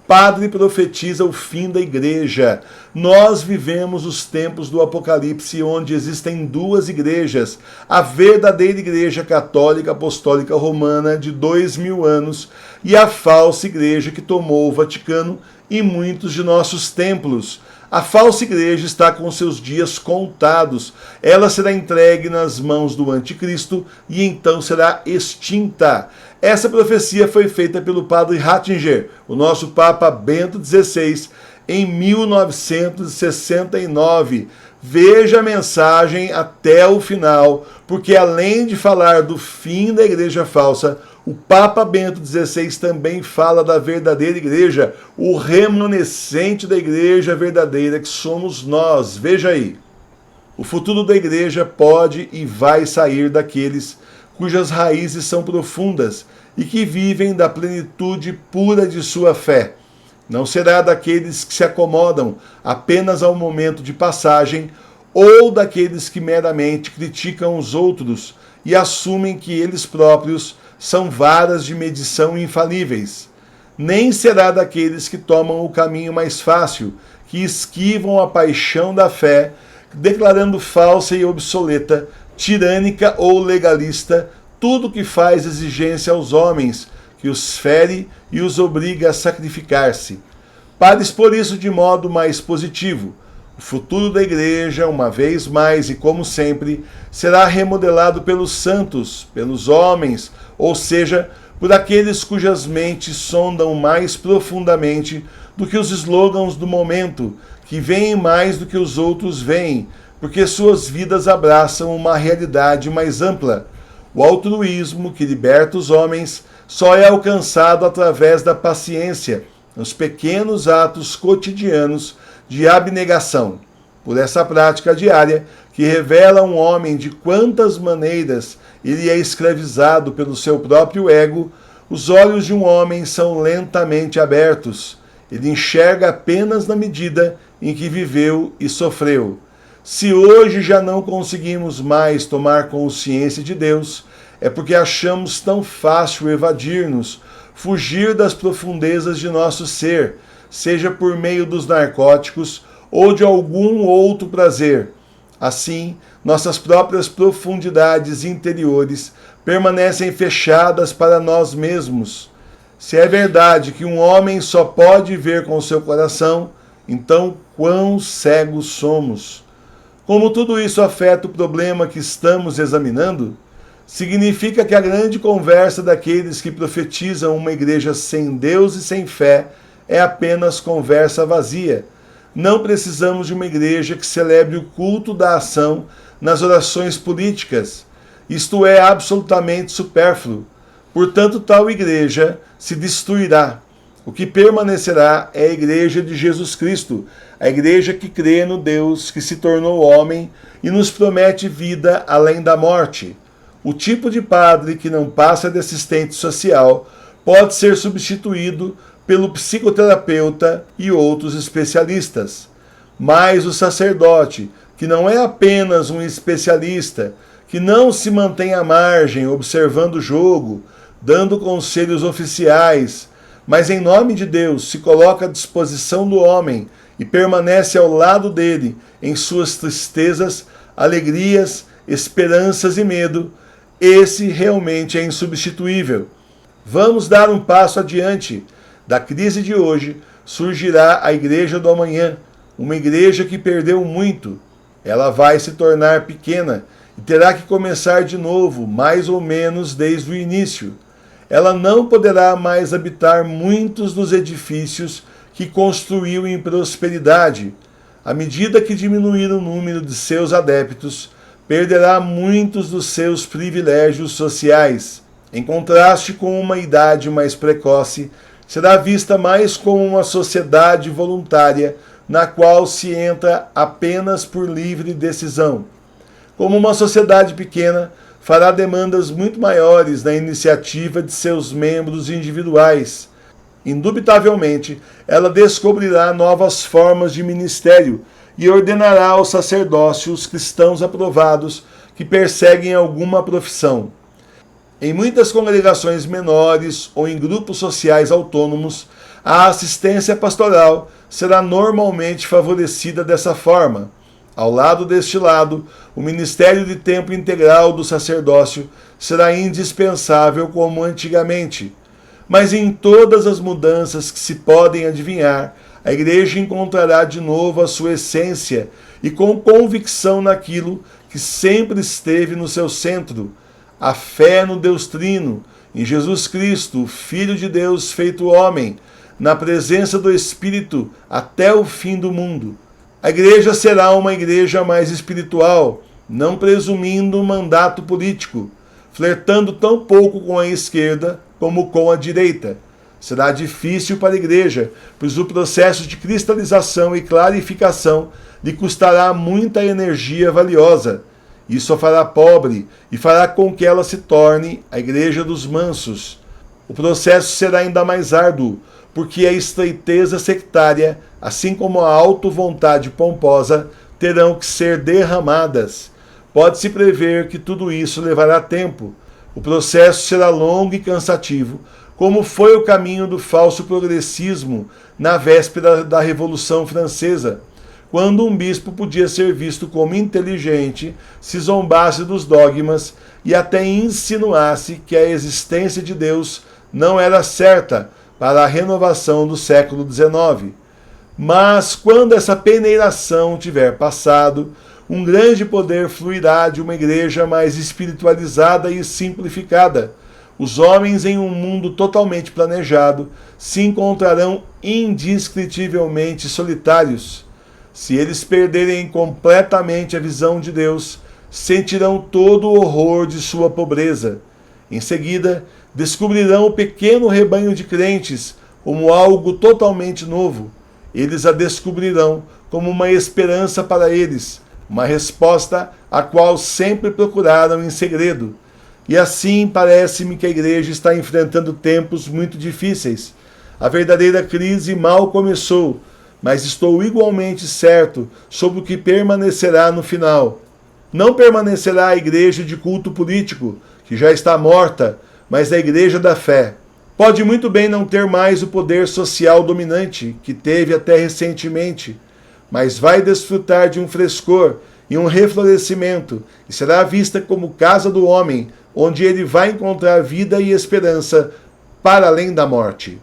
padre profetiza o fim da igreja. Nós vivemos os tempos do Apocalipse, onde existem duas igrejas. A verdadeira igreja católica apostólica romana de 2000 anos e a falsa igreja que tomou o Vaticano e muitos de nossos templos. A falsa igreja está com seus dias contados. Ela será entregue nas mãos do anticristo e então será extinta. Essa profecia foi feita pelo padre Ratzinger, o nosso Papa Bento XVI, em 1969. Veja a mensagem até o final, porque além de falar do fim da igreja falsa, o Papa Bento XVI também fala da verdadeira igreja, o remanescente da igreja verdadeira que somos nós. Veja aí. O futuro da igreja pode e vai sair daqueles cujas raízes são profundas e que vivem da plenitude pura de sua fé. Não será daqueles que se acomodam apenas ao momento de passagem ou daqueles que meramente criticam os outros e assumem que eles próprios são varas de medição infalíveis. Nem será daqueles que tomam o caminho mais fácil, que esquivam a paixão da fé, declarando falsa e obsoleta, tirânica ou legalista, tudo que faz exigência aos homens, que os fere e os obriga a sacrificar-se. Para expor isso de modo mais positivo, o futuro da igreja, uma vez mais e como sempre, será remodelado pelos santos, pelos homens, ou seja, por aqueles cujas mentes sondam mais profundamente do que os slogans do momento, que veem mais do que os outros veem, porque suas vidas abraçam uma realidade mais ampla. O altruísmo que liberta os homens só é alcançado através da paciência, nos pequenos atos cotidianos de abnegação. Por essa prática diária, que revela um homem de quantas maneiras ele é escravizado pelo seu próprio ego, os olhos de um homem são lentamente abertos. Ele enxerga apenas na medida em que viveu e sofreu. Se hoje já não conseguimos mais tomar consciência de Deus, é porque achamos tão fácil evadir-nos, fugir das profundezas de nosso ser, seja por meio dos narcóticos ou de algum outro prazer. Assim, nossas próprias profundidades interiores permanecem fechadas para nós mesmos. Se é verdade que um homem só pode ver com seu coração, então quão cegos somos? Como tudo isso afeta o problema que estamos examinando? Significa que a grande conversa daqueles que profetizam uma igreja sem Deus e sem fé é apenas conversa vazia. Não precisamos de uma igreja que celebre o culto da ação nas orações políticas. Isto é absolutamente supérfluo. Portanto, tal igreja se destruirá. O que permanecerá é a igreja de Jesus Cristo, a igreja que crê no Deus que se tornou homem e nos promete vida além da morte. O tipo de padre que não passa de assistente social pode ser substituído pelo psicoterapeuta e outros especialistas. Mas o sacerdote, que não é apenas um especialista, que não se mantém à margem observando o jogo, dando conselhos oficiais, mas em nome de Deus se coloca à disposição do homem e permanece ao lado dele em suas tristezas, alegrias, esperanças e medo, esse realmente é insubstituível. Vamos dar um passo adiante. Da crise de hoje surgirá a igreja do amanhã, uma igreja que perdeu muito. Ela vai se tornar pequena e terá que começar de novo, mais ou menos desde o início. Ela não poderá mais habitar muitos dos edifícios que construiu em prosperidade. À medida que diminuir o número de seus adeptos, perderá muitos dos seus privilégios sociais. Em contraste com uma idade mais precoce, será vista mais como uma sociedade voluntária na qual se entra apenas por livre decisão. Como uma sociedade pequena, fará demandas muito maiores na iniciativa de seus membros individuais. Indubitavelmente, ela descobrirá novas formas de ministério e ordenará ao sacerdócio os cristãos aprovados que perseguem alguma profissão. Em muitas congregações menores ou em grupos sociais autônomos, A assistência pastoral será normalmente favorecida dessa forma. Ao lado deste lado, o ministério de tempo integral do sacerdócio será indispensável como antigamente. Mas em todas as mudanças que se podem adivinhar, a igreja encontrará de novo a sua essência e com convicção naquilo que sempre esteve no seu centro, a fé no Deus Trino, em Jesus Cristo, o Filho de Deus feito homem, na presença do Espírito até o fim do mundo. A igreja será uma igreja mais espiritual, não presumindo um mandato político, flertando tão pouco com a esquerda como com a direita. Será difícil para a igreja, pois o processo de cristalização e clarificação lhe custará muita energia valiosa. Isso a fará pobre e fará com que ela se torne a igreja dos mansos. O processo será ainda mais árduo, porque a estreiteza sectária, assim como a auto-vontade pomposa, terão que ser derramadas. Pode-se prever que tudo isso levará tempo. O processo será longo e cansativo, como foi o caminho do falso progressismo na véspera da Revolução Francesa, quando um bispo podia ser visto como inteligente, se zombasse dos dogmas e até insinuasse que a existência de Deus não era certa para a renovação do século XIX. Mas quando essa peneiração tiver passado, um grande poder fluirá de uma igreja mais espiritualizada e simplificada. Os homens em um mundo totalmente planejado se encontrarão indescritivelmente solitários. Se eles perderem completamente a visão de Deus, sentirão todo o horror de sua pobreza. Em seguida, descobrirão o pequeno rebanho de crentes como algo totalmente novo. Eles a descobrirão como uma esperança para eles, uma resposta a qual sempre procuraram em segredo. E assim parece-me que a igreja está enfrentando tempos muito difíceis. A verdadeira crise mal começou, mas estou igualmente certo sobre o que permanecerá no final. Não permanecerá a igreja de culto político, que já está morta, mas a igreja da fé. Pode muito bem não ter mais o poder social dominante que teve até recentemente, mas vai desfrutar de um frescor e um reflorescimento, e será vista como casa do homem, onde ele vai encontrar vida e esperança para além da morte.